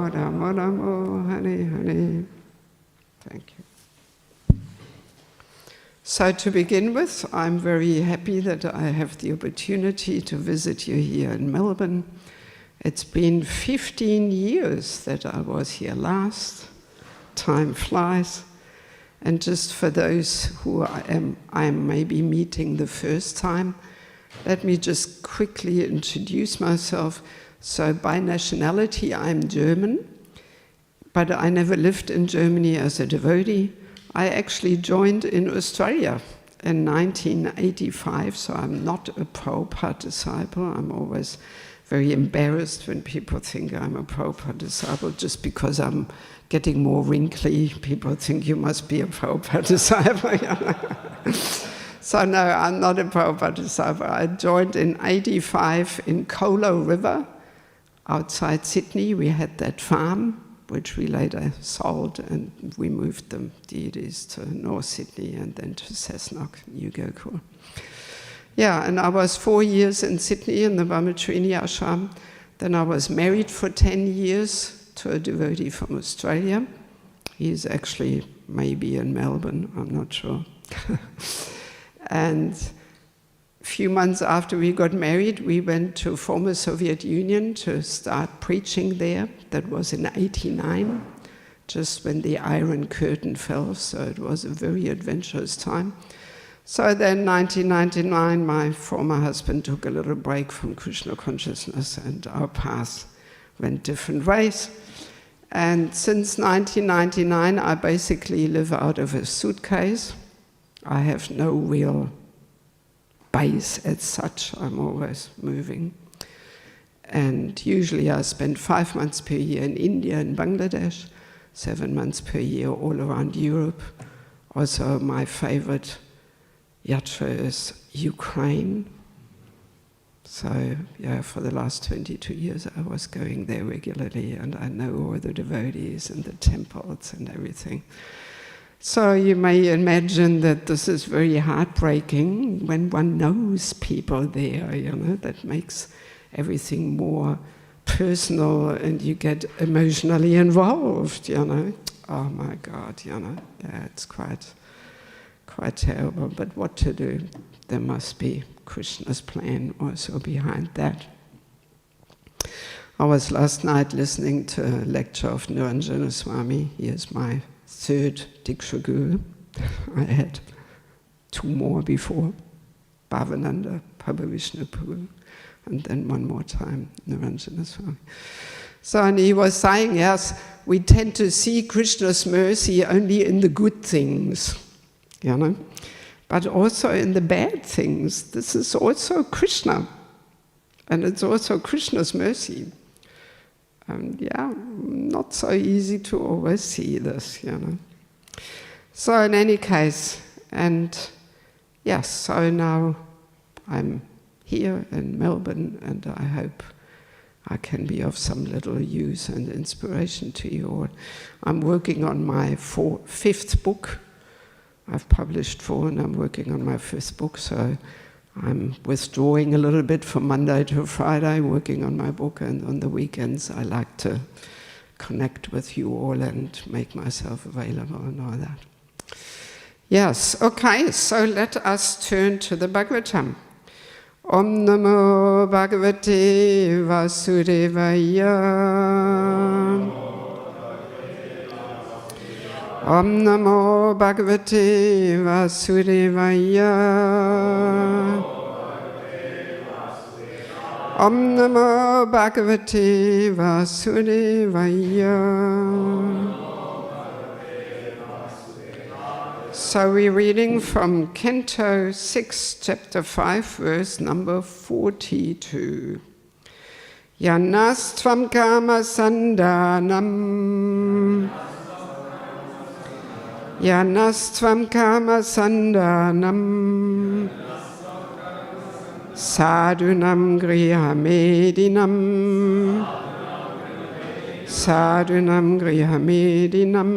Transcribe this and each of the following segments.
Ramo Ramo, Hare Hare. Thank you. So to begin with, I'm very happy that I have the opportunity to visit you here in Melbourne. It's been 15 years that I was here last. Time flies. And just for those who I'm maybe meeting the first time, let me just quickly introduce myself. So by nationality, I'm German, but I never lived in Germany as a devotee. I actually joined in Australia in 1985, so I'm not a Prabhupada disciple. I'm always very embarrassed when people think I'm a Prabhupada disciple. Just because I'm getting more wrinkly, people think you must be a Prabhupada disciple. So no, I'm not a Prabhupada disciple. I joined in 85 in Kolo River, outside Sydney. We had that farm, which we later sold, and we moved the deities to North Sydney and then to Cessnock, New Gokul. Yeah, and I was 4 years in Sydney in the Brahmachari ashram. Then I was married for 10 years to a devotee from Australia. He's actually maybe in Melbourne, I'm not sure. And a few months after we got married, we went to former Soviet Union to start preaching there. That was in '89, just when the Iron Curtain fell, so it was a very adventurous time. So then 1999, my former husband took a little break from Krishna consciousness and our paths went different ways. And since 1999, I basically live out of a suitcase. I have no real base as such. I'm always moving. And usually I spend 5 months per year in India and Bangladesh, 7 months per year all around Europe. Also, my favorite yatra is Ukraine. So, yeah, for the last 22 years I was going there regularly, and I know all the devotees and the temples and everything. So you may imagine that this is very heartbreaking when one knows people there, you know, that makes everything more personal and you get emotionally involved, you know. Oh my God, you know, yeah, it's quite terrible, but what to do? There must be Krishna's plan also behind that. I was last night listening to a lecture of Niranjana Swami. He is my third Daksha Guru. I had 2 more before, Bhavananda, Prabhu Prabhu, and then one more time, Niranjana Swami. So, and he was saying, yes, we tend to see Krishna's mercy only in the good things, you know, but also in the bad things. This is also Krishna, and it's also Krishna's mercy. And yeah, not so easy to always see this, you know. So in any case, and yes, so now I'm here in Melbourne, and I hope I can be of some little use and inspiration to you all. I'm working on my 5th book. I've published 4 and I'm working on my 5th book, so I'm withdrawing a little bit from Monday to Friday, working on my book, and on the weekends I like to connect with you all and make myself available and all that. Yes, okay, so let us turn to the Bhagavatam. Om Namo Bhagavate Vasudevaya. Om Namo Bhagavate Vasudevaya. Om Namo Bhagavate Vasudevaya. So we're reading from Canto 6, Chapter 5, verse number 42. Yanastvam kama sandanam. Yanastvam kama sandanam. Sadhunam grihamedinam. Sadhunam grihamedinam.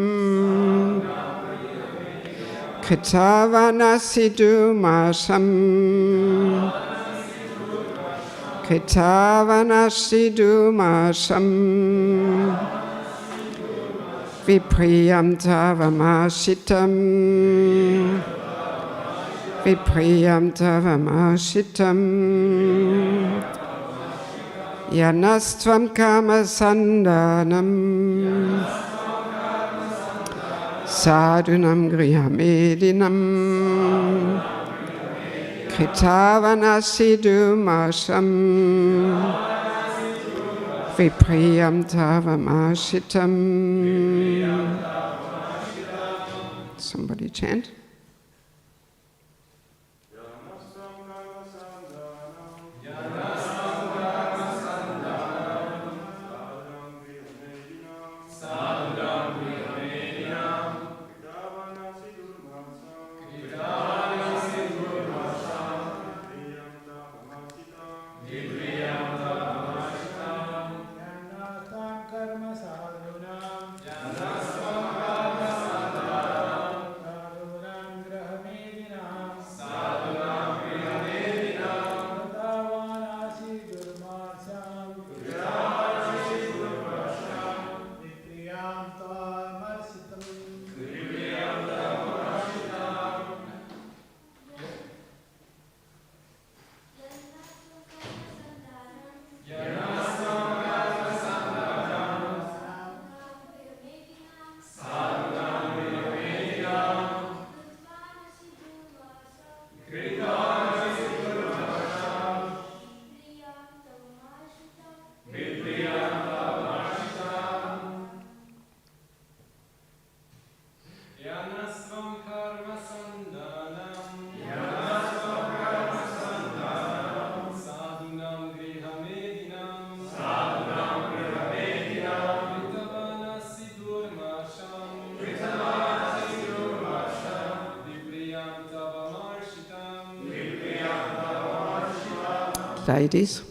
Kitavanasiddhumasham. Kitavanasiddhumasham. Vipriyam tavamashitam. Vipriyam tavamashitam. Yanastvam kama sandanam. Sadhunam grihamedinam. Kritavanasidumasham. Vipriyam tavamashitam. Somebody chant. Ladies.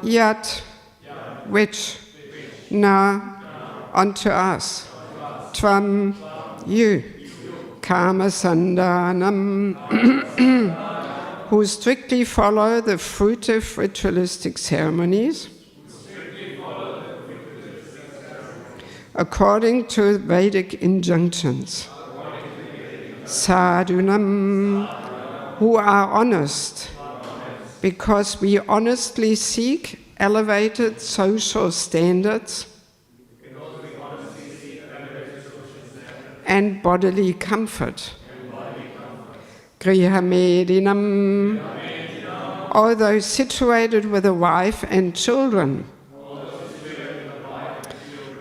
Yat, which, na, unto us. Tvam, you, Kama Sandanam, who strictly follow the fruitive ritualistic ceremonies according to Vedic injunctions. Sadhunam, who are honest, because we honestly seek elevated social standards and bodily comfort. Grihamedinam, although situated with a wife and children.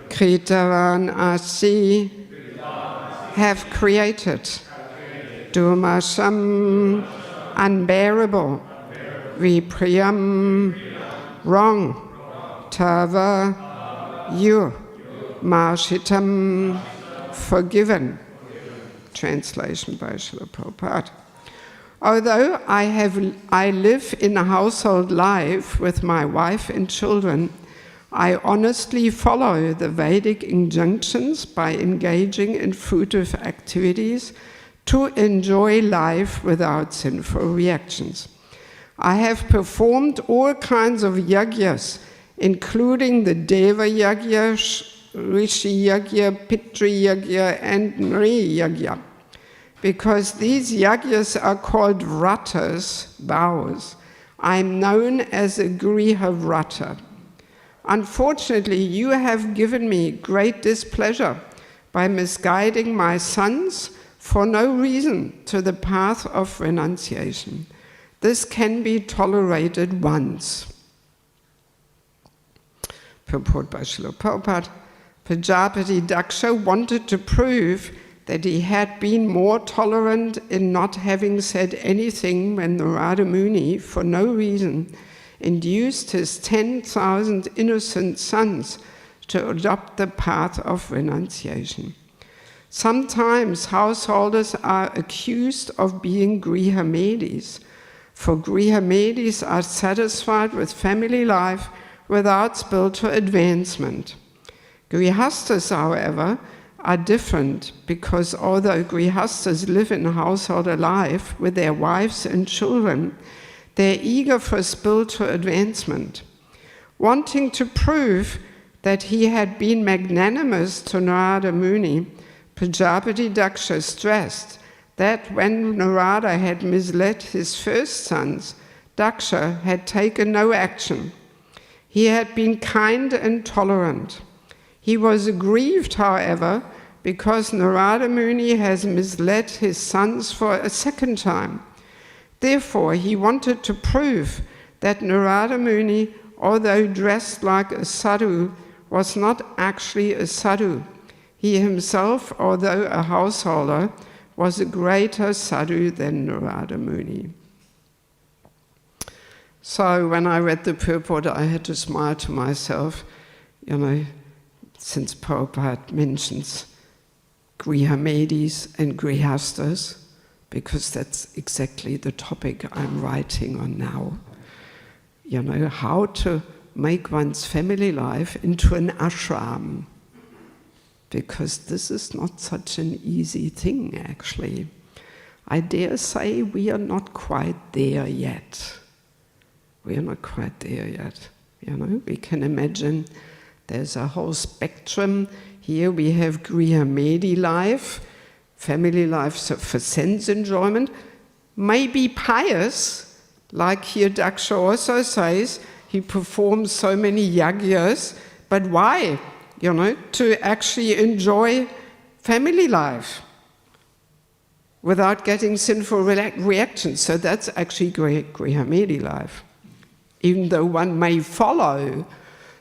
Kritavan Asi, have created. Dumasham, unbearable. Vipriyam, wrong. Tava, you. Marshitam, forgiven. Translation by Srila Prabhupada. Although I live in a household life with my wife and children, I honestly follow the Vedic injunctions by engaging in fruitive activities to enjoy life without sinful reactions. I have performed all kinds of yagyas, including the Deva Yagya, Rishi Yagya, Pitri Yagya, and Nri Yagya. Because these yagyas are called vratas, vows, I am known as a Griha Vrata. Unfortunately, you have given me great displeasure by misguiding my sons for no reason to the path of renunciation. This can be tolerated once. Purport by Srila Prabhupada. Prajapati Daksha wanted to prove that he had been more tolerant in not having said anything when Narada Muni, for no reason, induced his 10,000 innocent sons to adopt the path of renunciation. Sometimes householders are accused of being grihamedis. For Grihamedis are satisfied with family life without spiritual advancement. Grihastas, however, are different, because although Grihastas live in household life with their wives and children, they're eager for spiritual advancement. Wanting to prove that he had been magnanimous to Narada Muni, Prajapati Daksha stressed that when Narada had misled his first sons, Daksha had taken no action. He had been kind and tolerant. He was aggrieved, however, because Narada Muni has misled his sons for a second time. Therefore, he wanted to prove that Narada Muni, although dressed like a sadhu, was not actually a sadhu. He himself, although a householder, was a greater sadhu than Narada Muni. So when I read the purport, I had to smile to myself, since Prabhupada mentions Grihamedis and Grihastas, because that's exactly the topic I'm writing on now. How to make one's family life into an ashram, because this is not such an easy thing, actually. I dare say we are not quite there yet. We are not quite there yet. We can imagine there's a whole spectrum. Here we have Grihamedi life, family life for sense enjoyment, maybe pious, like here Daksha also says, he performs so many yagyas, but why? To actually enjoy family life without getting sinful reactions. So that's actually Grihamedi life. Even though one may follow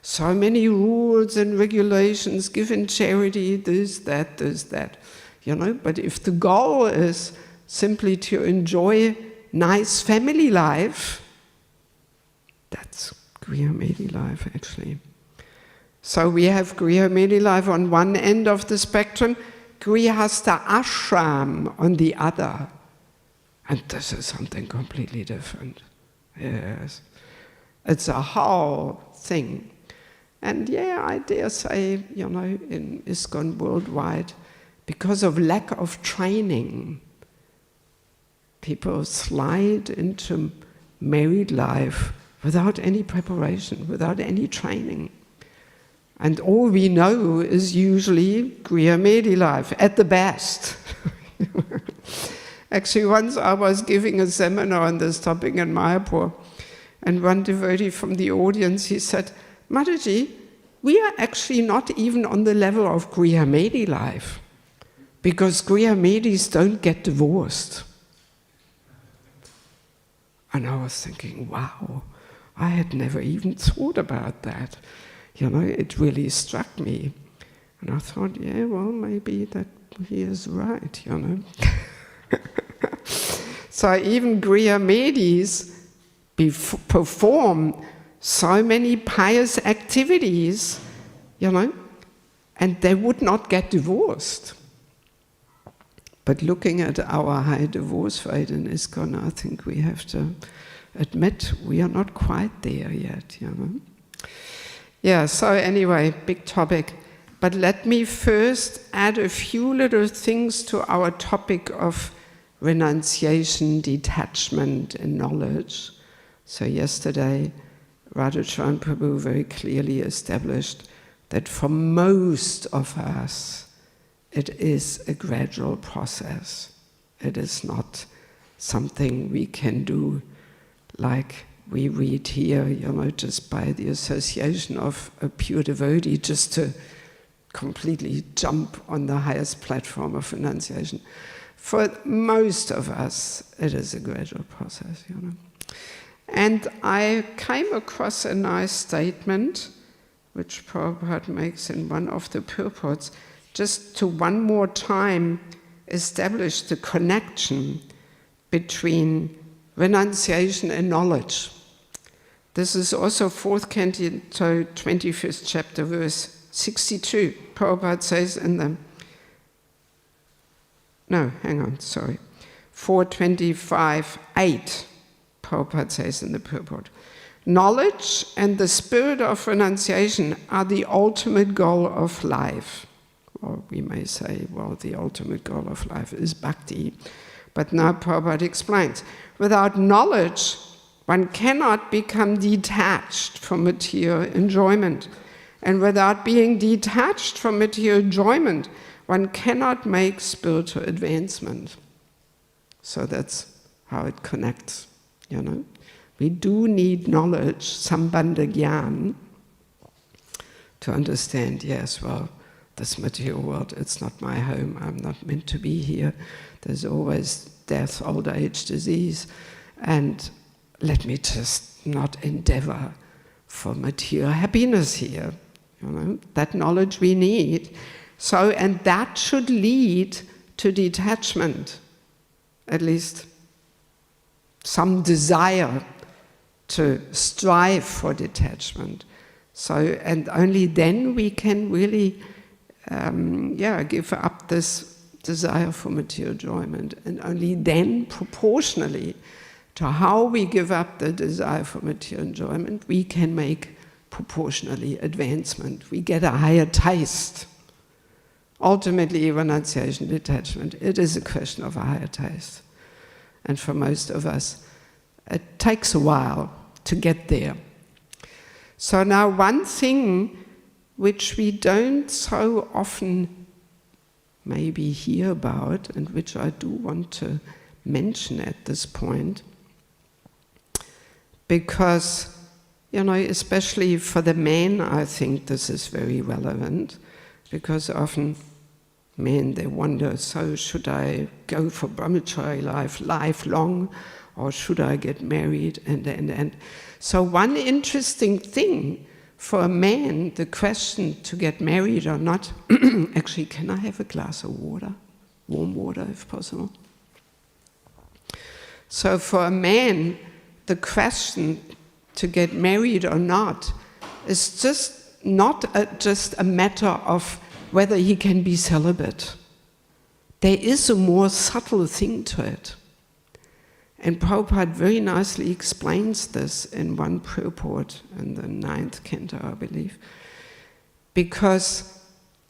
so many rules and regulations, give in charity, this, that. But if the goal is simply to enjoy nice family life, that's Grihamedi life, actually. So we have Grihamedi life on one end of the spectrum, Grihasta ashram on the other. And this is something completely different. Yes. It's a whole thing. And I dare say, in ISKCON worldwide, because of lack of training, people slide into married life without any preparation, without any training. And all we know is usually Grihamedi life, at the best. Actually, once I was giving a seminar on this topic in Mayapur, and one devotee from the audience, he said, Mataji, we are actually not even on the level of Grihamedi life, because Grihamedis don't get divorced. And I was thinking, wow, I had never even thought about that. It really struck me. And I thought, maybe that he is right, So even Grihamedis perform so many pious activities, and they would not get divorced. But looking at our high divorce rate in ISKCON, I think we have to admit we are not quite there yet, so anyway, big topic. But let me first add a few little things to our topic of renunciation, detachment, and knowledge. So yesterday, Radhacharan Prabhu very clearly established that for most of us, it is a gradual process. It is not something we can do like we read here, just by the association of a pure devotee, just to completely jump on the highest platform of renunciation. For most of us, it is a gradual process, And I came across a nice statement, which Prabhupada makes in one of the purports, just to one more time establish the connection between renunciation and knowledge. This is also 4th Canto, 25th chapter, verse 62. Prabhupada says in the... 425.8. Prabhupada says in the purport, knowledge and the spirit of renunciation are the ultimate goal of life. Or we may say, well, the ultimate goal of life is bhakti. But now Prabhupada explains, without knowledge, one cannot become detached from material enjoyment. And without being detached from material enjoyment, one cannot make spiritual advancement. So that's how it connects, you know. We do need knowledge, sambandha gyan, to understand, yes, well, this material world, it's not my home, I'm not meant to be here. There's always death, old age, disease, and let me just not endeavor for material happiness here. You know, that knowledge we need. So, and that should lead to detachment, at least some desire to strive for detachment. So, and only then we can really, give up this desire for material enjoyment. And only then, proportionally to how we give up the desire for material enjoyment, we can make proportionally advancement. We get a higher taste. Ultimately, renunciation, detachment, it is a question of a higher taste. And for most of us, it takes a while to get there. So now one thing which we don't so often maybe hear about, and which I do want to mention at this point, because, you know, especially for the men, I think this is very relevant, because often men, they wonder, so should I go for brahmacharya life lifelong, or should I get married? And so one interesting thing for a man, the question to get married or not, actually, can I have a glass of water? Warm water, if possible. So for a man, the question to get married or not is just not just a matter of whether he can be celibate. There is a more subtle thing to it. And Prabhupada very nicely explains this in one purport in the 9th canto, I believe. Because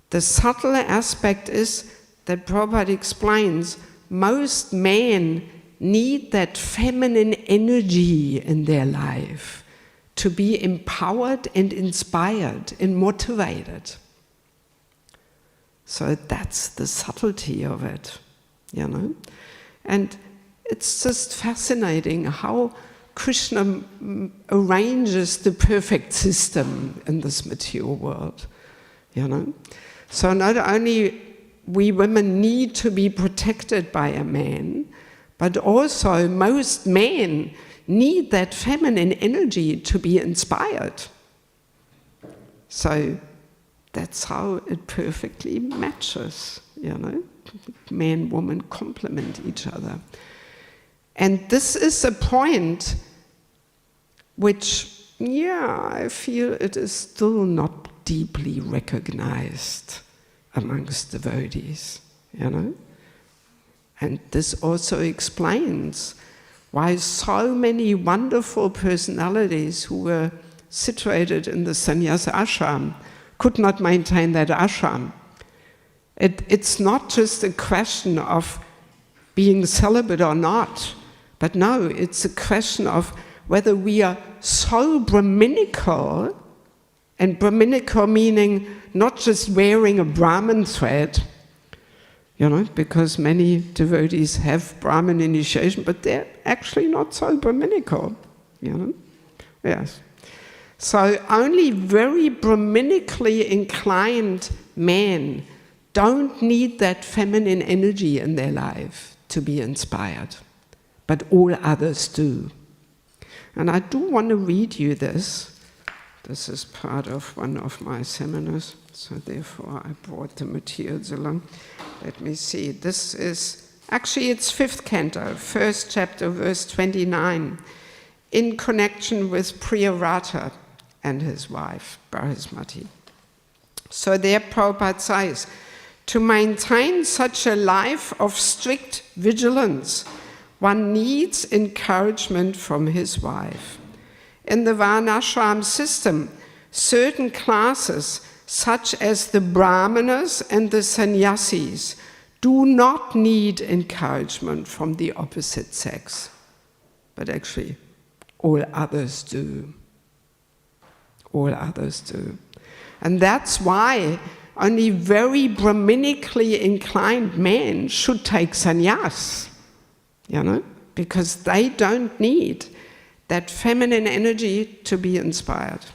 the subtle aspect is that Prabhupada explains most men need that feminine energy in their life to be empowered and inspired and motivated. So that's the subtlety of it, you know. And it's just fascinating how Krishna arranges the perfect system in this material world, you know. So not only we women need to be protected by a man, but also most men need that feminine energy to be inspired. So that's how it perfectly matches, you know. Man, woman complement each other. And this is a point which, I feel it is still not deeply recognized amongst devotees, you know. And this also explains why so many wonderful personalities who were situated in the sannyasa ashram could not maintain that ashram. It's not just a question of being celibate or not, but no, it's a question of whether we are so Brahminical, and Brahminical meaning not just wearing a Brahmin thread, you know, because many devotees have Brahmin initiation, but they're actually not so Brahminical, you know. Yes. So only very Brahminically inclined men don't need that feminine energy in their life to be inspired, but all others do. And I do want to read you this. This is part of one of my seminars, so therefore I brought the materials along. Let me see. This is, actually it's 5th canto, 1st chapter, verse 29, in connection with Priyarata and his wife, Barismati. So there Prabhupada says, to maintain such a life of strict vigilance, one needs encouragement from his wife. In the Varnashram system, certain classes, such as the Brahmanas and the Sannyasis, do not need encouragement from the opposite sex. But actually, all others do. All others do. And that's why only very Brahminically inclined men should take sannyas, you know, because they don't need that feminine energy to be inspired.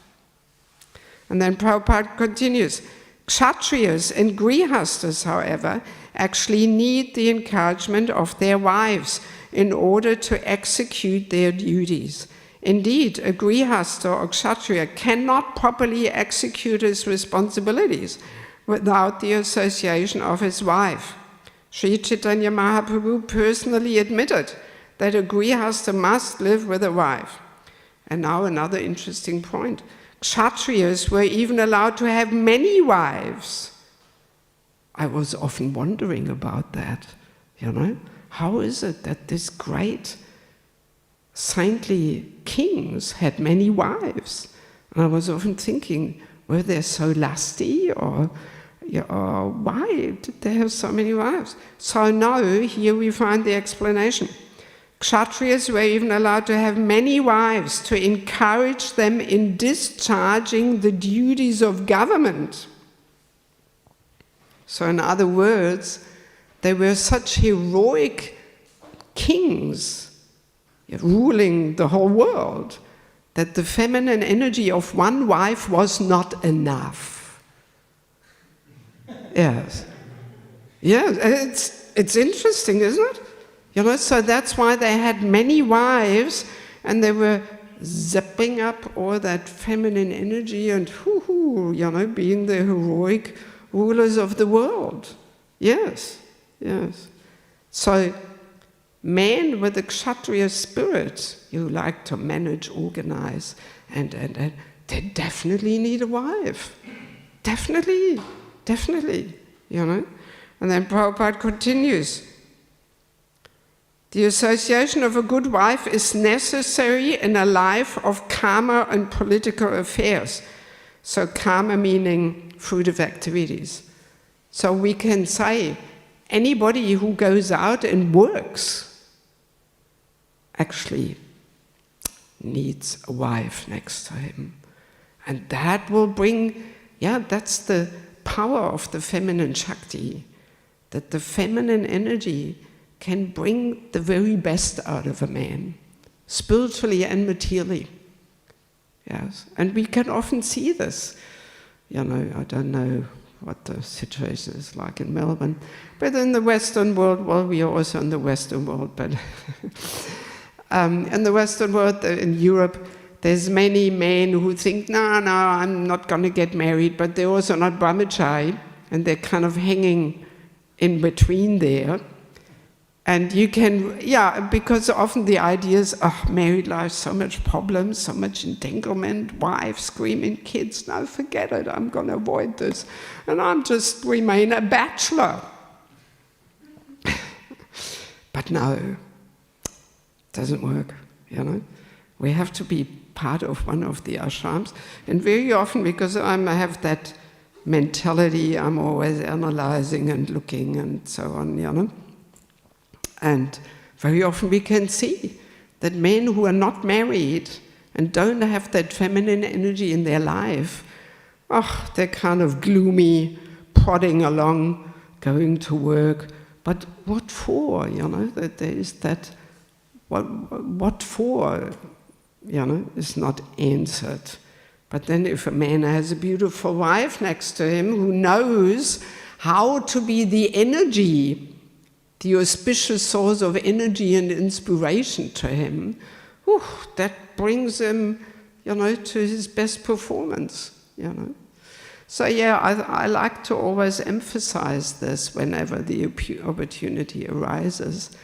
And then Prabhupada continues, Kshatriyas and Grihastas, however, actually need the encouragement of their wives in order to execute their duties. Indeed, a Grihasta or Kshatriya cannot properly execute his responsibilities without the association of his wife. Sri Chaitanya Mahaprabhu personally admitted that a Grihasta must live with a wife. And now another interesting point. Kshatriyas were even allowed to have many wives. I was often wondering about that, you know. How is it that this great saintly kings had many wives? And I was often thinking, were they so lusty, or why did they have so many wives? So now, here we find the explanation. Kshatriyas were even allowed to have many wives to encourage them in discharging the duties of government. So in other words, they were such heroic kings ruling the whole world that the feminine energy of one wife was not enough. Yes. Yes, it's interesting, isn't it? You know, so that's why they had many wives, and they were zipping up all that feminine energy and you know, being the heroic rulers of the world. Yes, yes. So men with the Kshatriya spirit, you like to manage, organize, and they definitely need a wife. Definitely, you know. And then Prabhupada continues, the association of a good wife is necessary in a life of karma and political affairs. So karma meaning fruitive activities. So we can say anybody who goes out and works actually needs a wife next to him. And that will bring, that's the power of the feminine Shakti, that the feminine energy can bring the very best out of a man, spiritually and materially. Yes, and we can often see this. You know, I don't know what the situation is like in Melbourne, but in the Western world, well, we are also in the Western world, but in the Western world, in Europe, there's many men who think, no, I'm not going to get married, but they're also not brahmachari, and they're kind of hanging in between there. And you can, because often the idea is, married life, so much problems, so much entanglement, wife screaming, kids, no, forget it, I'm going to avoid this. And I'm just remain a bachelor. But no, it doesn't work, you know. We have to be part of one of the ashrams. And very often, because I have that mentality, I'm always analyzing and looking and so on, you know. And very often we can see that men who are not married and don't have that feminine energy in their life, they're kind of gloomy, prodding along, going to work. But what for, you know, that there is that, what for, you know, is not answered. But then if a man has a beautiful wife next to him who knows how to be the energy, the auspicious source of energy and inspiration to him, that brings him, you know, to his best performance, you know. So I like to always emphasize this whenever the opportunity arises,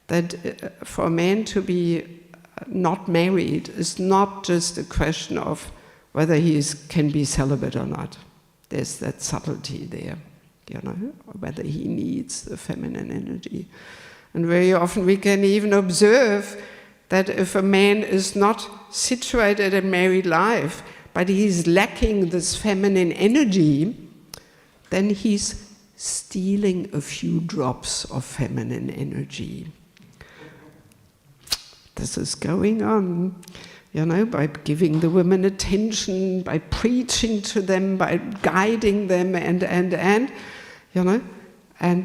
that for a man to be not married is not just a question of whether he can be celibate or not. There's that subtlety there. You know, whether he needs the feminine energy. And very often we can even observe that if a man is not situated in married life, but he's lacking this feminine energy, then he's stealing a few drops of feminine energy. This is going on, by giving the women attention, by preaching to them, by guiding them,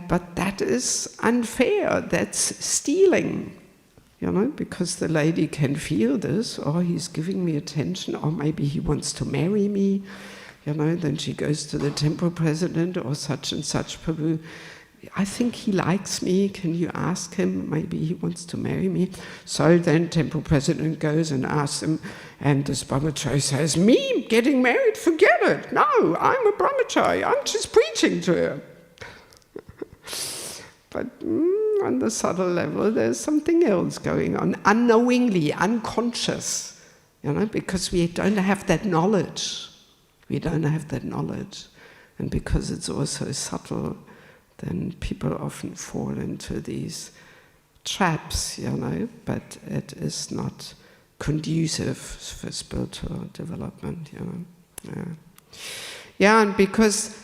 but that is unfair, that's stealing. Because the lady can feel this, oh, he's giving me attention, or maybe he wants to marry me, then she goes to the temple president or such and such Prabhu. I think he likes me, can you ask him, maybe he wants to marry me. So then temple president goes and asks him, and this brahmachari says, me getting married, forget it, no, I'm a brahmachari, I'm just preaching to her. But on the subtle level, there's something else going on, unknowingly, unconscious, because we don't have that knowledge. We don't have that knowledge. And because it's also subtle, then people often fall into these traps, but it is not conducive for spiritual development, Yeah, and because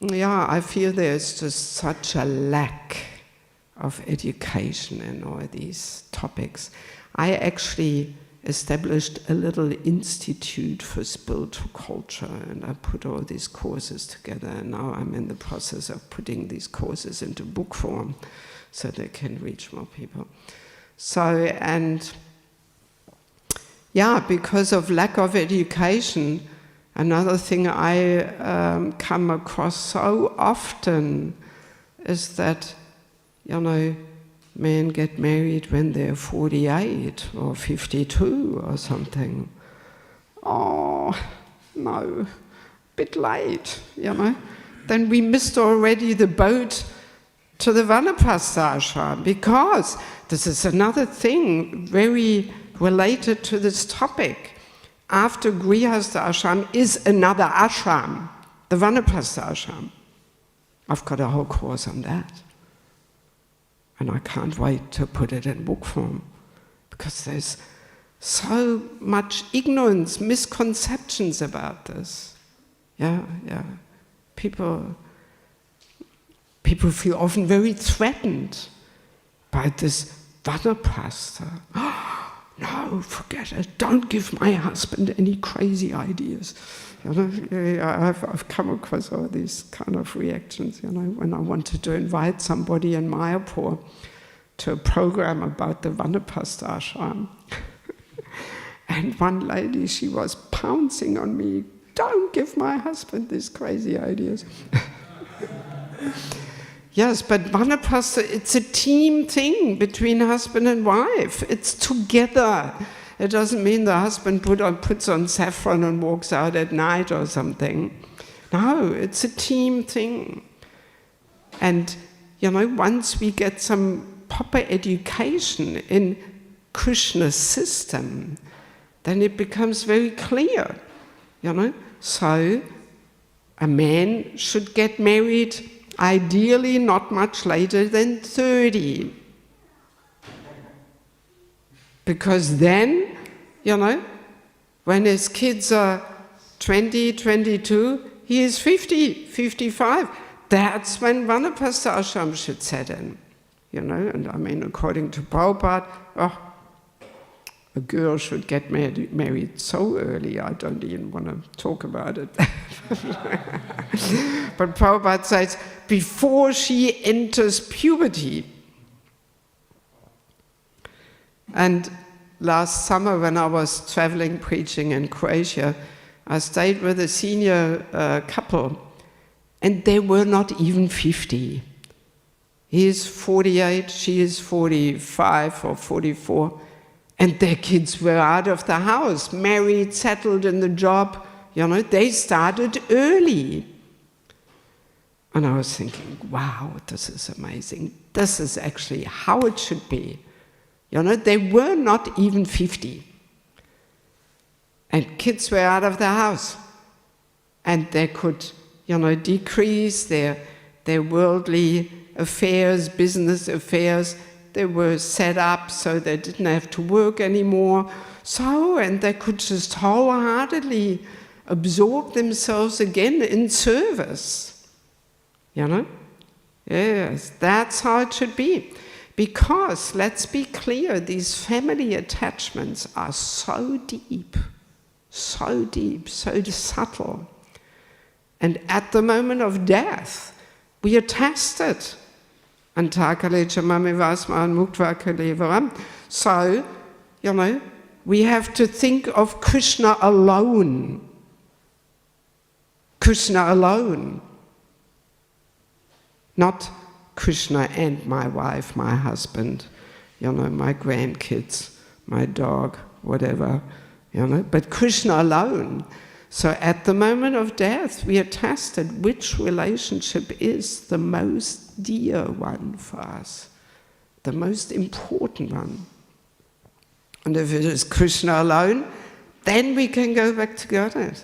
I feel there's just such a lack of education in all these topics. I actually established a little institute for spiritual culture, and I put all these courses together, and now I'm in the process of putting these courses into book form so they can reach more people. So, because of lack of education, another thing I come across so often is that, men get married when they're 48 or 52 or something. Oh, no, bit late, Then we missed already the boat to the Vanaprastha ashram, because this is another thing very related to this topic. After Grihastha ashram is another ashram, the Vanaprastha ashram. I've got a whole course on that. And I can't wait to put it in book form, because there's so much ignorance, misconceptions about this. People feel often very threatened by this Vanaprastha. No, forget it. Don't give my husband any crazy ideas. I've come across all these kind of reactions, when I wanted to invite somebody in Mayapur to a program about the Vanaprastha ashram. And one lady, she was pouncing on me, don't give my husband these crazy ideas. Yes, but Vanaprastha, it's a team thing between husband and wife. It's together. It doesn't mean the husband puts on saffron and walks out at night or something. No, it's a team thing. And, once we get some proper education in Krishna's system, then it becomes very clear, So, a man should get married ideally not much later than 30. Because then, when his kids are 20, 22, he is 50, 55. That's when Vanaprastha ashram should set in. And according to Prabhupada, a girl should get married so early, I don't even want to talk about it. But Prabhupada says, before she enters puberty. And last summer, when I was traveling preaching in Croatia, I stayed with a senior couple, and they were not even 50. He is 48, she is 45 or 44, and their kids were out of the house, married, settled in the job. They started early. And I was thinking, wow, this is amazing. This is actually how it should be. They were not even 50. And kids were out of the house. And they could, decrease their worldly affairs, business affairs, they were set up so they didn't have to work anymore. So, and they could just wholeheartedly absorb themselves again in service. You know? Yes, that's how it should be. Because, let's be clear, these family attachments are so deep, so subtle. And at the moment of death, we are tested. So, you know, we have to think of Krishna alone. Krishna alone. Not Krishna and my wife, my husband, you know, my grandkids, my dog, whatever, you know, but Krishna alone. So at the moment of death, we are tested which relationship is the most dear one for us, the most important one. And if it is Krishna alone, then we can go back to Godhead.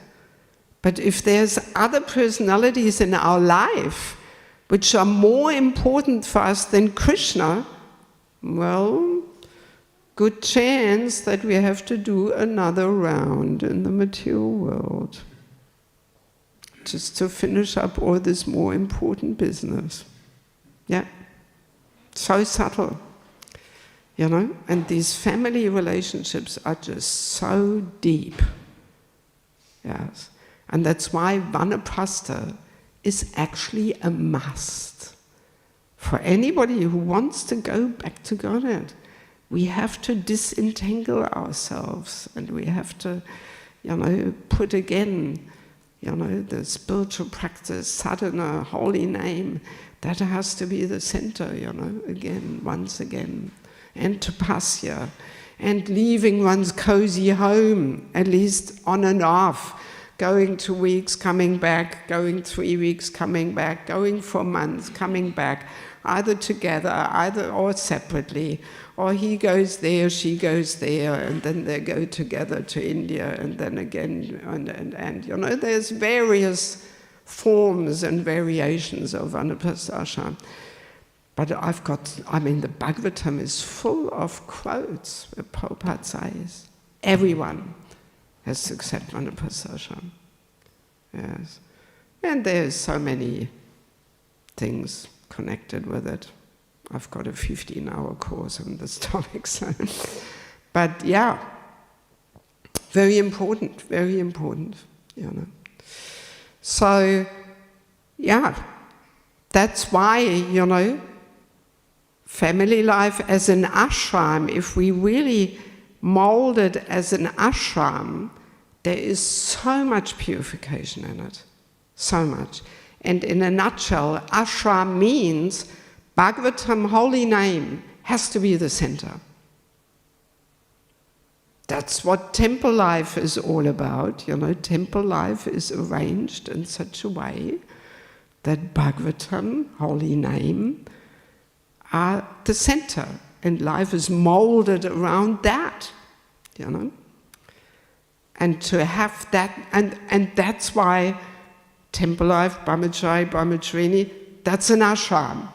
But if there's other personalities in our life which are more important for us than Krishna, well, good chance that we have to do another round in the material world, just to finish up all this more important business. Yeah, so subtle, you know, and these family relationships are just so deep. Yes, and that's why Vanaprastha is actually a must. For anybody who wants to go back to Godhead, we have to disentangle ourselves, and we have to, you know, put again, you know, the spiritual practice, sadhana, holy name, that has to be the center, you know, again, once again. And tapasya, and leaving one's cozy home, at least on and off, going 2 weeks, coming back, going 3 weeks, coming back, going for months, coming back, either together, or separately, or he goes there, she goes there, and then they go together to India, and then again, and you know, there's various forms and variations of Vanaprastha. But the Bhagavatam is full of quotes where Prabhupada says, everyone has to accept Vanaprastha. Yes. And there's so many things connected with it. I've got a 15-hour course on this topic. So. But yeah, very important, you know. So, yeah, that's why, you know, family life as an ashram, if we really mold it as an ashram, there is so much purification in it, so much. And in a nutshell, ashram means Bhagavatam, holy name, has to be the center. That's what temple life is all about. You know, temple life is arranged in such a way that Bhagavatam, holy name, are the center, and life is molded around that, you know. And to have that, and that's why temple life, brahmachari, brahmacharini, that's an ashram.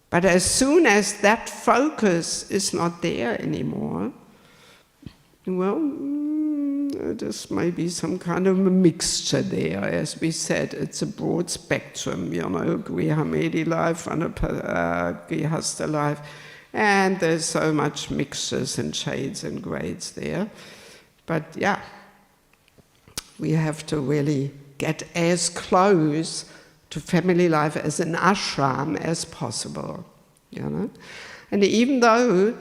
But as soon as that focus is not there anymore, well, there's maybe some kind of a mixture there. As we said, it's a broad spectrum, you know, grihamedi life, grihastha life, and there's so much mixtures and shades and grades there. But yeah, we have to really get as close to family life as an ashram as possible, you know. And even though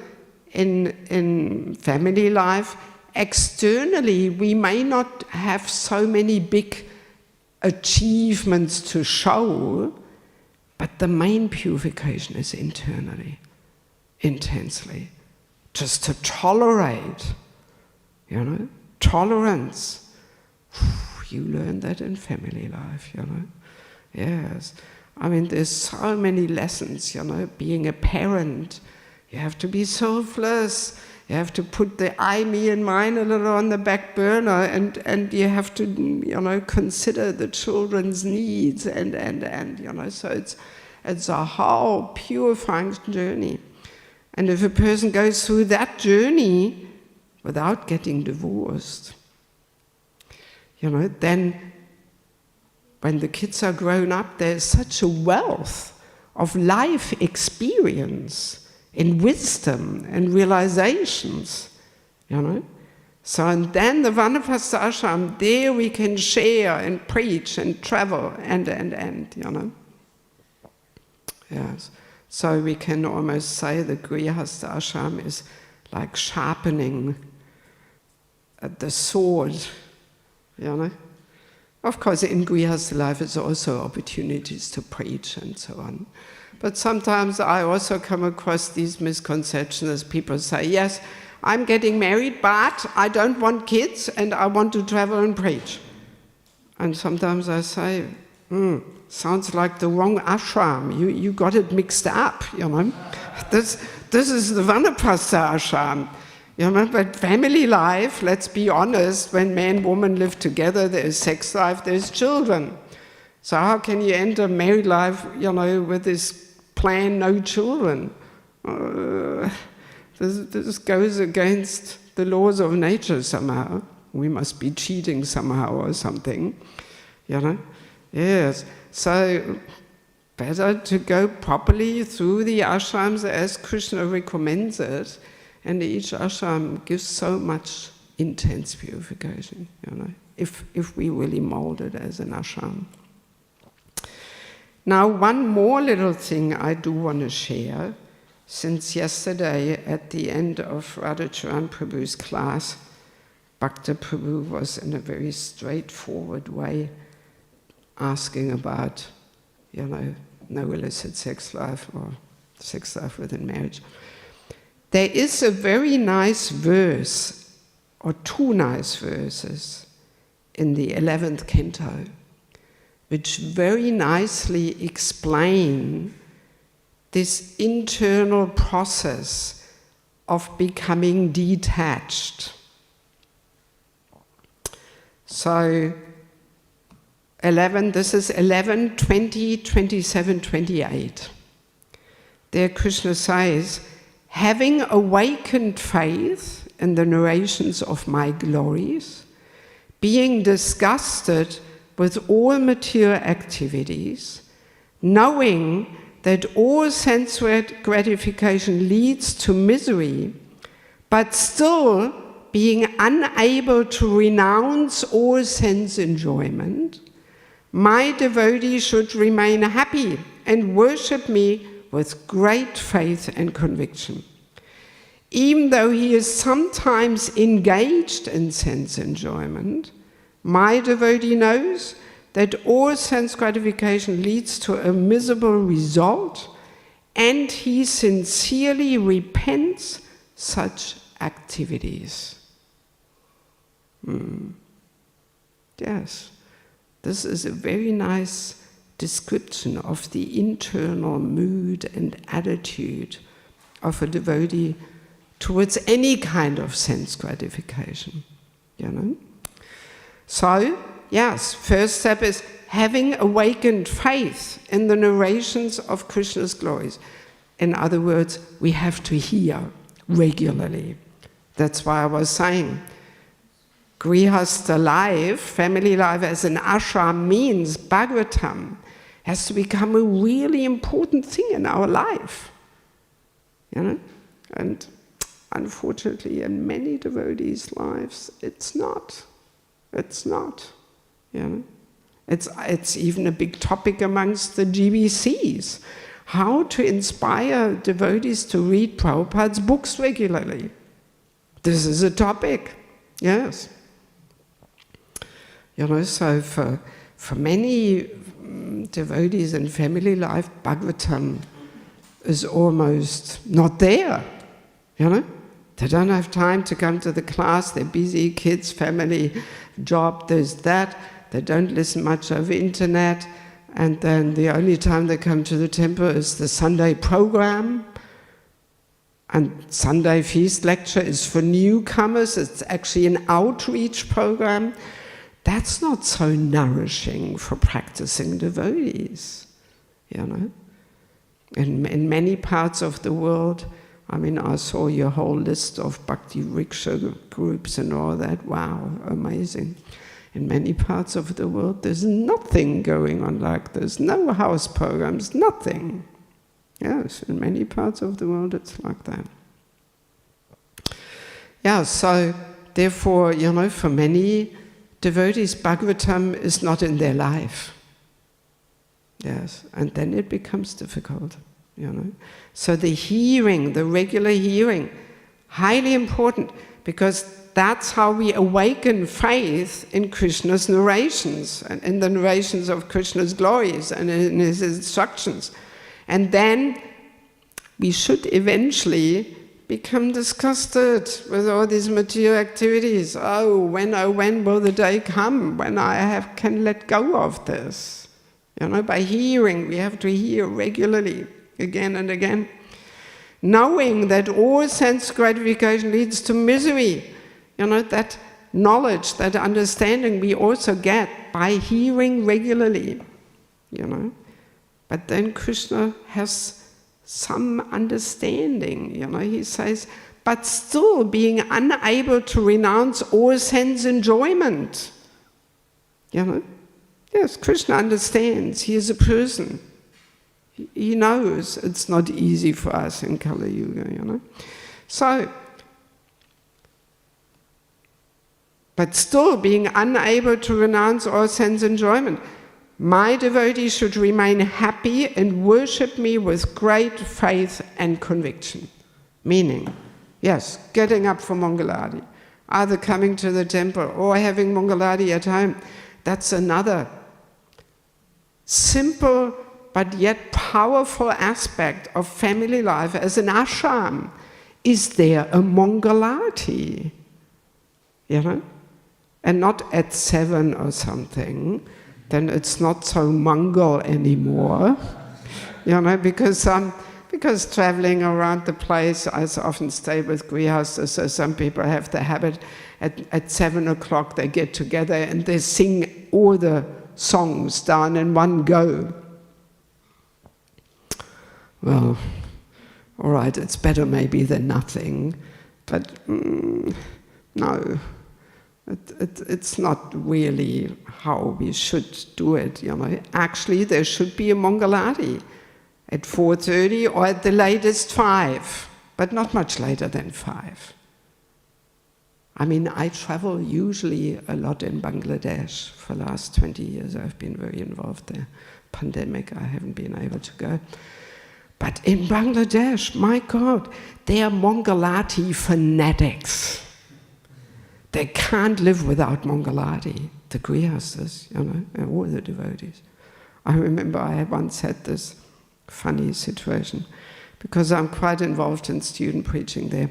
in family life, externally we may not have so many big achievements to show, but the main purification is internally, intensely. Just to tolerate, you know, tolerance. You learn that in family life, you know. Yes. I mean, there's so many lessons, you know, being a parent. You have to be selfless. You have to put the I, me, and mine a little on the back burner, and you have to, you know, consider the children's needs, and you know, so it's It's a whole purifying journey. And if a person goes through that journey without getting divorced, then when the kids are grown up, there's such a wealth of life experience and wisdom and realizations, So, and then the Vanapasta ashram, there we can share and preach and travel and. Yes. So we can almost say the Grihastha ashram is like sharpening the sword, Of course, in Grihastha life, there's also opportunities to preach and so on. But sometimes I also come across these misconceptions as people say, yes, I'm getting married, but I don't want kids and I want to travel and preach. And sometimes I say, sounds like the wrong ashram. You got it mixed up, This is the Vanapasta ashram. But family life, let's be honest, when man and woman live together, there's sex life, there's children. So how can you enter married life, with this plan, no children? This goes against the laws of nature somehow. We must be cheating somehow or something, Yes, so better to go properly through the ashrams as Krishna recommends it. And each ashram gives so much intense purification, if we really mold it as an ashram. Now, one more little thing I do want to share. Since yesterday, at the end of Radhacharan Prabhu's class, Bhakta Prabhu was in a very straightforward way asking about, no illicit sex life or sex life within marriage. There is a very nice verse, or two nice verses, in the 11th canto, which very nicely explain this internal process of becoming detached. So, this is 11, 20, 27, 28. There Krishna says, having awakened faith in the narrations of my glories, being disgusted with all material activities, knowing that all sense gratification leads to misery, but still being unable to renounce all sense enjoyment, my devotee should remain happy and worship me with great faith and conviction. Even though he is sometimes engaged in sense enjoyment, my devotee knows that all sense gratification leads to a miserable result, and he sincerely repents such activities. Yes, this is a very nice description of the internal mood and attitude of a devotee towards any kind of sense gratification, So, yes, first step is having awakened faith in the narrations of Krishna's glories. In other words, we have to hear regularly. That's why I was saying, Grihastha life, family life as an ashram means Bhagavatam has to become a really important thing in our life. And unfortunately, in many devotees' lives, it's not. It's not. It's even a big topic amongst the GBCs. How to inspire devotees to read Prabhupada's books regularly. This is a topic, yes. So for many devotees in family life, Bhagavatam is almost not there, They don't have time to come to the class, they're busy, kids, family, job, there's that. They don't listen much over internet, and then the only time they come to the temple is the Sunday program. And Sunday feast lecture is for newcomers, it's actually an outreach program. That's not so nourishing for practicing devotees, In many parts of the world, I mean, I saw your whole list of Bhakti Rickshaw groups and all that. Wow, amazing. In many parts of the world, there's nothing going on like this. No house programs, nothing. Yes, in many parts of the world, it's like that. Yeah, so therefore, you know, for many devotees, Bhagavatam is not in their life. Yes, and then it becomes difficult, you know. So the hearing, the regular hearing, highly important, because that's how we awaken faith in Krishna's narrations, and in the narrations of Krishna's glories and in his instructions. And then we should eventually become disgusted with all these material activities. Oh, when will the day come when I can let go of this? You know, by hearing, we have to hear regularly, again and again. Knowing that all sense gratification leads to misery. You know, that knowledge, that understanding we also get by hearing regularly. You know. But then Krishna has some understanding, you know. He says, but still being unable to renounce all sense enjoyment. You know. Yes, Krishna understands. He is a person. He knows it's not easy for us in Kali Yuga, you know. So, but still being unable to renounce all sense enjoyment, my devotee should remain happy and worship me with great faith and conviction. Meaning, yes, getting up for Mangaladi, either coming to the temple or having Mangaladi at home, that's another simple but yet powerful aspect of family life as an ashram. Is there a Mangalati? You know? And not at 7 or something, then it's not so Mangal anymore. You know, because traveling around the place, I often stay with grihastas, so some people have the habit at 7 o'clock they get together and they sing all the songs down in one go. Well, all right, it's better maybe than nothing, but no, it's not really how we should do it, you know. Actually, there should be a Mangalati at 4:30 or at the latest 5, but not much later than 5. I mean, I travel usually a lot in Bangladesh. For the last 20 years, I've been very involved there. Pandemic, I haven't been able to go. But in Bangladesh, my God, they are Mangalati fanatics. They can't live without Mangalati, the grihastas, you know, and all the devotees. I remember I once had this funny situation, because I'm quite involved in student preaching there.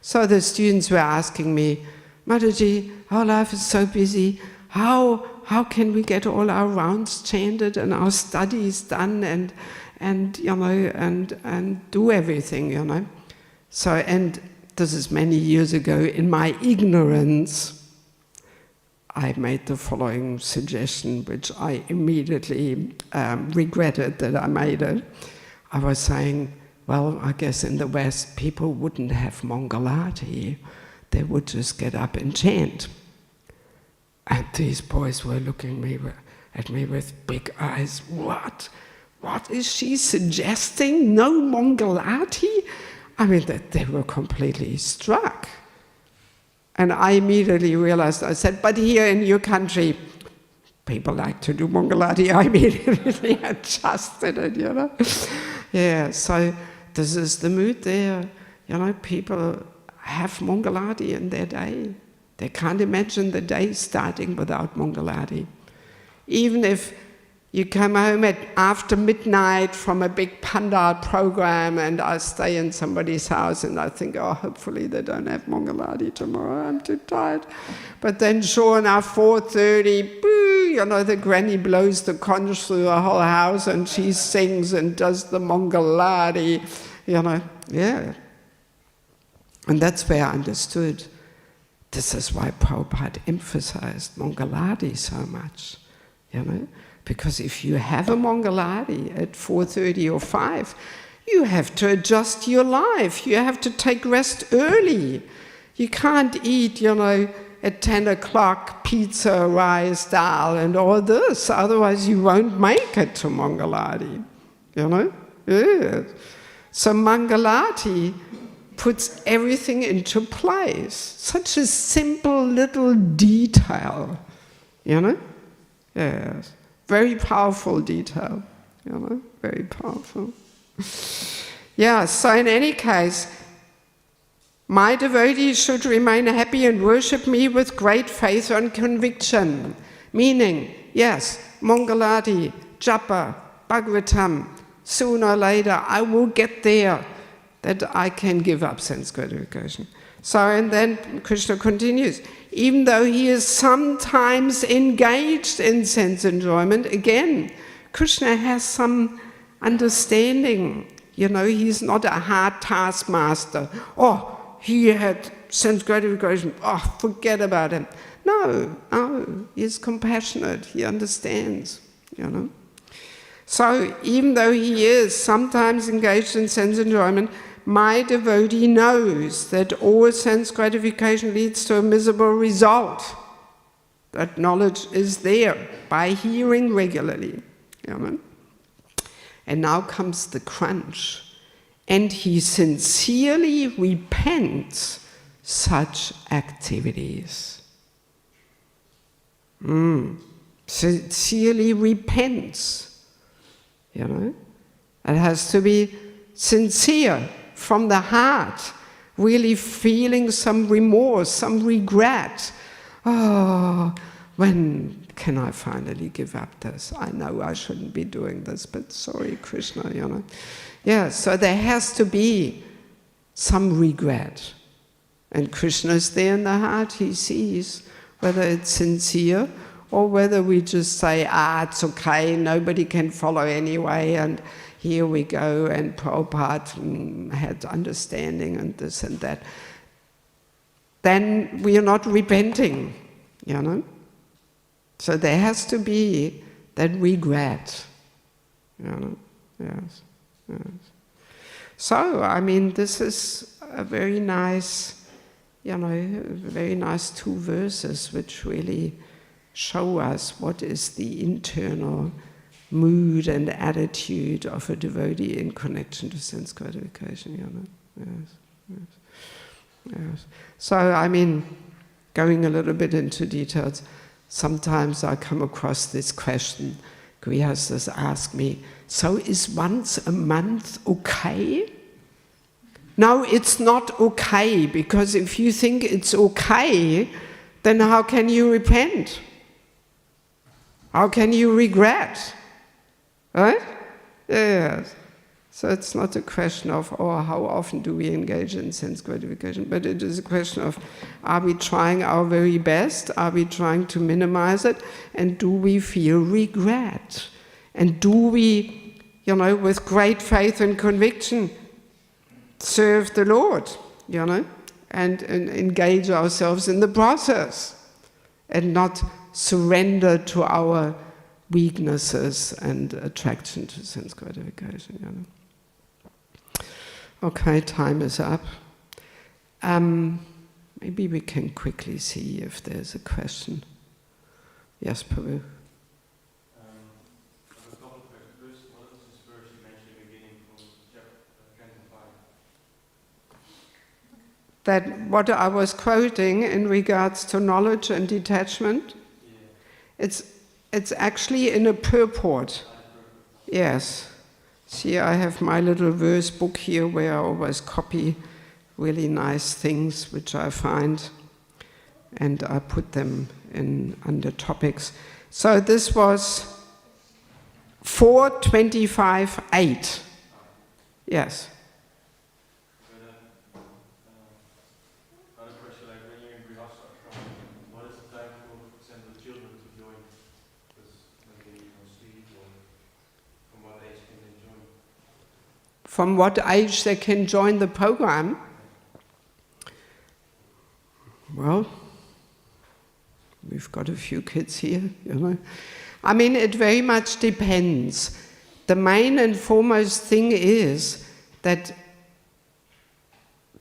So the students were asking me, Mataji, our life is so busy, how can we get all our rounds chanted and our studies done and you know, and do everything, you know? So, and this is many years ago, in my ignorance, I made the following suggestion, which I immediately regretted that I made it. I was saying, well, I guess in the West, people wouldn't have Mangalati. They would just get up and chant. And these boys were looking at me with big eyes. What? What is she suggesting? No Mangalati? I mean, they were completely struck. And I immediately realized, I said, but here in your country, people like to do Mangalati. I immediately adjusted it, you know. Yeah, so this is the mood there. You know, people have Mangalati in their day. They can't imagine the day starting without Mangalati. Even if you come home after midnight from a big Pandal program and I stay in somebody's house and I think, oh, hopefully they don't have Mangalati tomorrow, I'm too tired. But then sure enough, 4:30, boo, you know, the granny blows the conch through the whole house and she sings and does the Mangalati, you know, yeah. And that's where I understood this is why Prabhupada emphasized Mangalati so much, you know. Because if you have a Mangalarti at 4:30 or 5, you have to adjust your life. You have to take rest early. You can't eat, at 10 o'clock pizza, rice, dal, and all this. Otherwise, you won't make it to Mangalarti. Yeah. So Mangalarti puts everything into place. Such a simple little detail, Yes. Very powerful detail, very powerful. Yeah, so in any case, my devotees should remain happy and worship me with great faith and conviction. Meaning, yes, Mangalarti, Japa, Bhagavatam, sooner or later I will get there, that I can give up sense gratification. So, and then Krishna continues, even though he is sometimes engaged in sense enjoyment, again, Krishna has some understanding. He's not a hard taskmaster. Oh, he had sense gratification. Oh, forget about him. No, he's compassionate. He understands, So even though he is sometimes engaged in sense enjoyment, my devotee knows that all sense gratification leads to a miserable result. That knowledge is there by hearing regularly. And now comes the crunch. And he sincerely repents such activities. Sincerely repents. It has to be sincere, from the heart, really feeling some remorse, some regret. Oh, when can I finally give up this? I know I shouldn't be doing this, but sorry, Krishna, Yeah, so there has to be some regret. And Krishna's there in the heart. He sees whether it's sincere or whether we just say, it's okay, nobody can follow anyway, and here we go, and Prabhupada had understanding and this and that. Then we are not repenting, So there has to be that regret, Yes. So, this is a very nice, very nice 2 verses which really show us what is the internal mood and attitude of a devotee in connection to sense gratification, Yes. So, going a little bit into details, sometimes I come across this question. Grihastas ask me, so is once a month okay? No, it's not okay, because if you think it's okay, then how can you repent? How can you regret? Right? Yes. So it's not a question of, how often do we engage in sense gratification, but it is a question of, are we trying our very best? Are we trying to minimize it? And do we feel regret? And do we, with great faith and conviction, serve the Lord, and engage ourselves in the process, and not surrender to our weaknesses and attraction to sense gratification. Okay, time is up. Maybe we can quickly see if there's a question. Yes, Prabhu. That what I was quoting in regards to knowledge and detachment, it's actually in a purport. Yes. See, I have my little verse book here where I always copy really nice things which I find, and I put them in under topics. So this was 4:25:8. Yes. From what age they can join the program? Well, we've got a few kids here, I mean, it very much depends. The main and foremost thing is that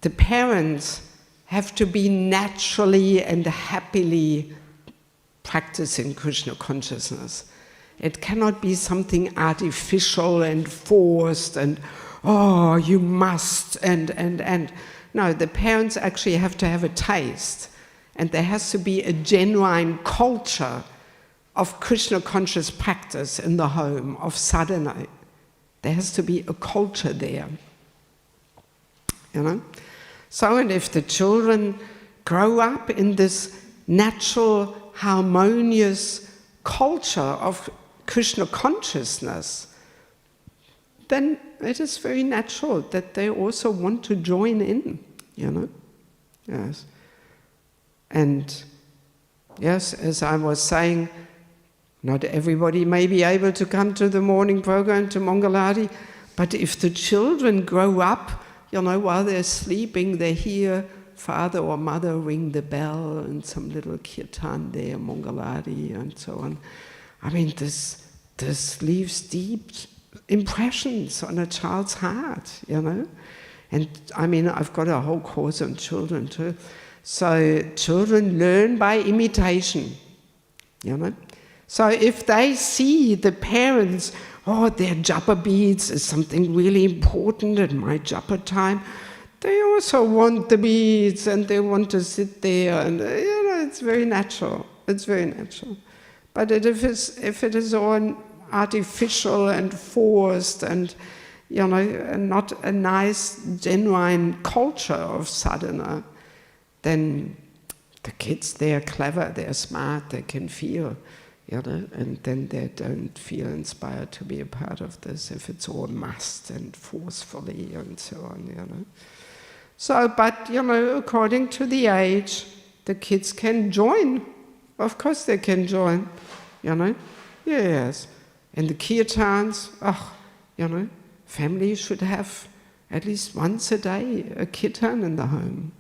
the parents have to be naturally and happily practicing Krishna consciousness. It cannot be something artificial and forced and, oh, you must, and. No, the parents actually have to have a taste. And there has to be a genuine culture of Krishna conscious practice in the home, of sadhana. There has to be a culture there. You know? So, and if the children grow up in this natural, harmonious culture of Krishna consciousness, then it is very natural that they also want to join in, you know? Yes. And yes, as I was saying, not everybody may be able to come to the morning program, to Mangalati, but if the children grow up, you know, while they're sleeping, they hear father or mother ring the bell and some little kirtan there, Mangalati and so on. I mean, this leaves deep impressions on a child's heart, you know. And I mean, I've got a whole course on children too. So children learn by imitation, you know. So if they see the parents, oh, their japa beads is something really important at my japa time, they also want the beads and they want to sit there, and you know, it's very natural. It's very natural. But if it is all artificial and forced and, you know, not a nice, genuine culture of sadhana, then the kids, they're clever, they're smart, they can feel, you know, and then they don't feel inspired to be a part of this if it's all must and forcefully and so on, you know. So, but, you know, according to the age, the kids can join. Of course they can join, you know. Yes. And the kirtans, you know, families should have at least once a day a kirtan in the home.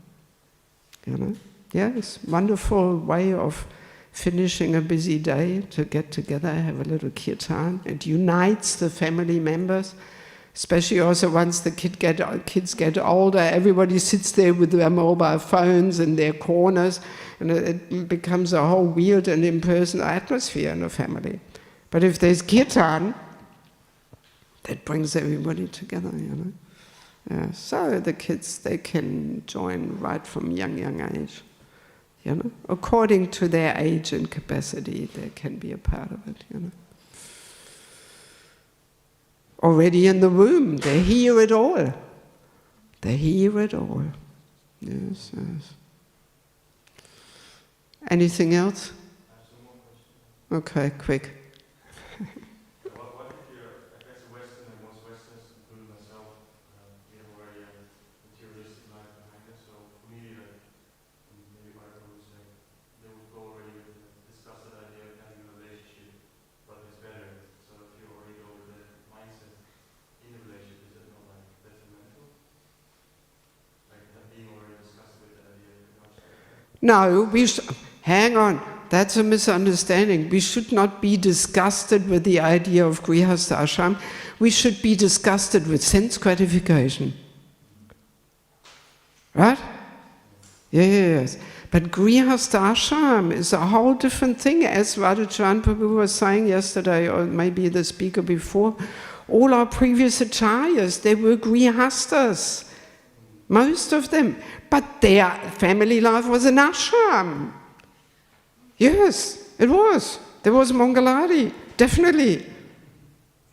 You know, yes, wonderful way of finishing a busy day, to get together, have a little kirtan. It unites the family members, especially also once the kids get older. Everybody sits there with their mobile phones in their corners, and it becomes a whole weird and impersonal atmosphere in a family. But if there's kirtan, that brings everybody together, you know. Yeah, so the kids, they can join right from young age, you know. According to their age and capacity, they can be a part of it, you know. Already in the womb, they hear it all. They hear it all. Yes, yes. Anything else? Okay, quick. No, hang on, that's a misunderstanding. We should not be disgusted with the idea of grihastha ashram. We should be disgusted with sense gratification. Right? Yes. But grihastha ashram is a whole different thing, as Radhacharan Prabhu was saying yesterday, or maybe the speaker before. All our previous acharyas, they were grihasthas. Most of them. But their family life was an ashram. Yes, it was. There was Mangalati, definitely.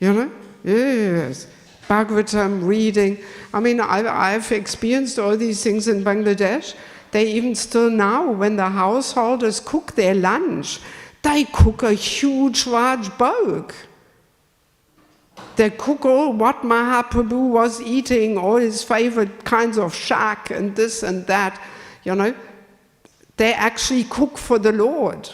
You know? Yes. Bhagavatam reading. I mean, I've experienced all these things in Bangladesh. They even still now, when the householders cook their lunch, they cook a huge Raj bhog. They cook all what Mahaprabhu was eating, all his favorite kinds of shak and this and that, you know. They actually cook for the Lord.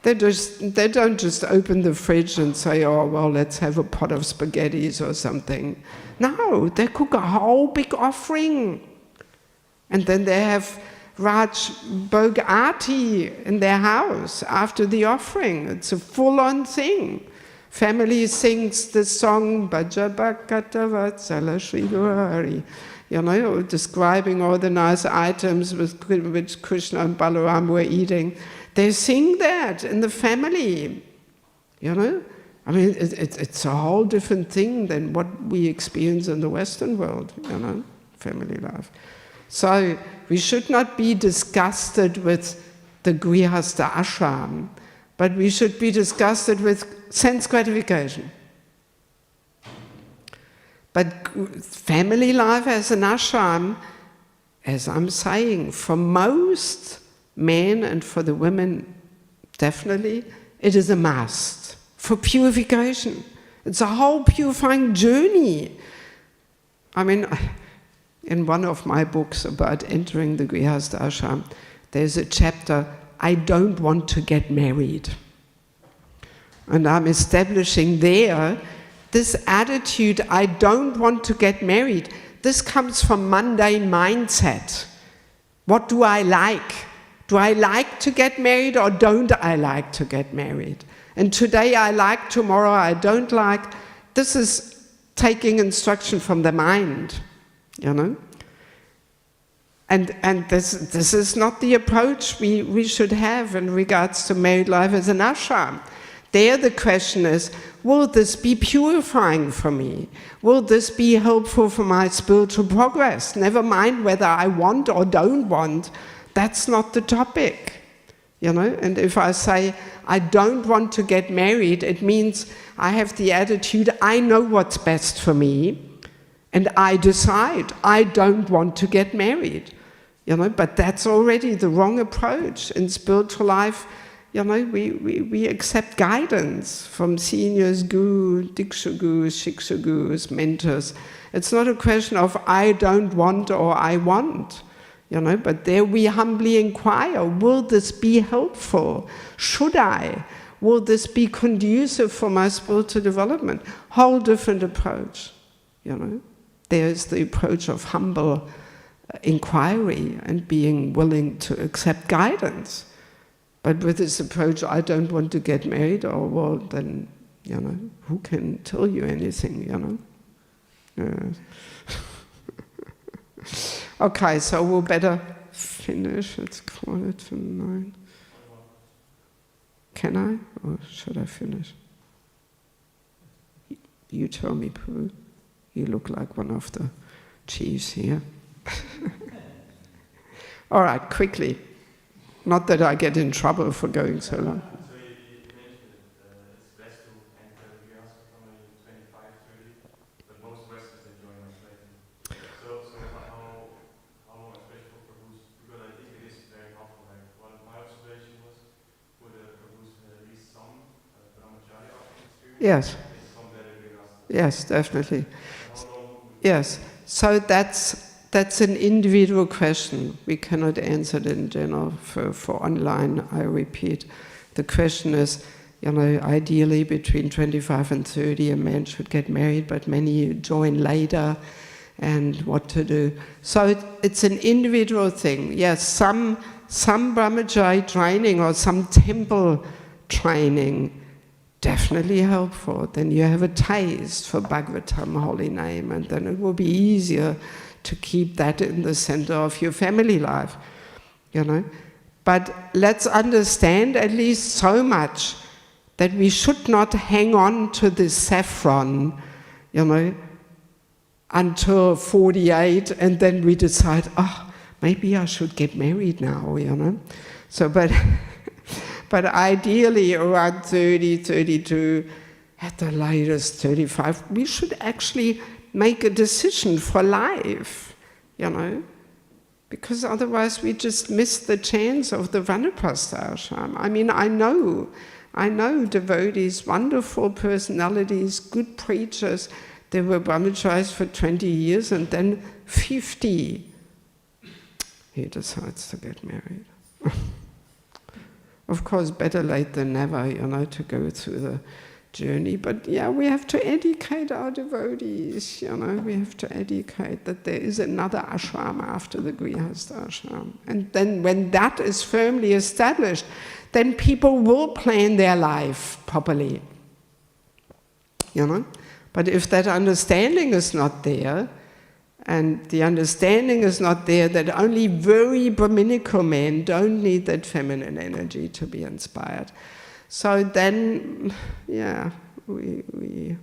They don't just open the fridge and say, oh, well, let's have a pot of spaghettis or something. No, they cook a whole big offering. And then they have Raj Bhog in their house after the offering. It's a full-on thing. Family sings the song Bhaja Bhakata Vatsala Shri Hari, describing all the nice items which Krishna and Balaram were eating. They sing that in the family, I mean, it's a whole different thing than what we experience in the Western world, family life. So we should not be disgusted with the grihastha ashram, but we should be disgusted with sense gratification. But family life as an ashram, as I'm saying, for most men and for the women, definitely, it is a must for purification. It's a whole purifying journey. I mean, in one of my books about entering the grihastha ashram, there's a chapter, I don't want to get married. And I'm establishing there this attitude, I don't want to get married. This comes from mundane mindset. What do I like? Do I like to get married or don't I like to get married? And today I like, tomorrow I don't like. This is taking instruction from the mind, And this is not the approach we should have in regards to married life as an ashram. There the question is, will this be purifying for me? Will this be helpful for my spiritual progress? Never mind whether I want or don't want, that's not the topic. And if I say, I don't want to get married, it means I have the attitude, I know what's best for me, and I decide I don't want to get married. But that's already the wrong approach. In spiritual life, we accept guidance from seniors, gurus, diksha gurus, shiksha gurus, mentors. It's not a question of I don't want or I want. But there we humbly inquire, will this be helpful? Should I? Will this be conducive for my spiritual development? Whole different approach, There's the approach of humble inquiry and being willing to accept guidance. But with this approach, I don't want to get married, or well, then, who can tell you anything, Okay, so we'll better finish. Let's call it to 9. Can I? Or should I finish? You tell me, Prabhu. You look like one of the chiefs here. All right, quickly. Not that I get in trouble for going so long. So you mentioned it's best to enter the grihastha from 25, 30, but most Westerners they join much later. So how long, especially for Prabhus, because I think it is very helpful. Like one of my observation was for the Prabhus at least some Brahmacharya experience. Yes. Some better grihastha. Yes, definitely. Yes. So that's an individual question. We cannot answer it in general for online, I repeat. The question is, ideally between 25 and 30 a man should get married, but many join later, and what to do. So it's an individual thing. Yes, some brahmachari training or some temple training, definitely helpful. Then you have a taste for Bhagavatam, holy name, and then it will be easier to keep that in the center of your family life, But let's understand at least so much that we should not hang on to this saffron, until 48, and then we decide, maybe I should get married now, So, but ideally around 30, 32, at the latest 35, we should actually make a decision for life, because otherwise we just miss the chance of the Vanaprastha ashram. I mean, I know devotees, wonderful personalities, good preachers. They were brahmacharis for 20 years, and then 50, he decides to get married. Of course, better late than never, to go through journey. But yeah, we have to educate our devotees, you know, we have to educate that there is another ashram after the Grihastha ashram. And then when that is firmly established, then people will plan their life properly, you know. But if that understanding is not there, and the understanding is not there that only very Brahminical men don't need that feminine energy to be inspired, so then, yeah, we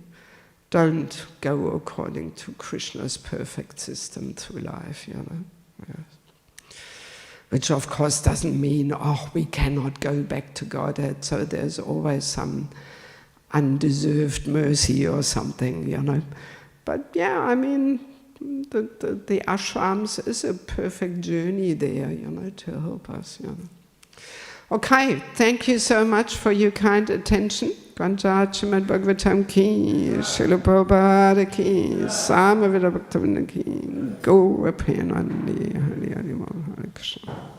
don't go according to Krishna's perfect system through life, you know. Yes. Which of course doesn't mean, oh, we cannot go back to Godhead, so there's always some undeserved mercy or something, you know. But yeah, I mean, the ashrams is a perfect journey there, you know, to help us, you know. Okay, thank you so much for your kind attention. Śrīmad Bhāgavatam ki, Śrīla Prabhupada ki, Samaveda Bhaktivedanta ki, Gaura Premanandi, Hare Hare Krishna.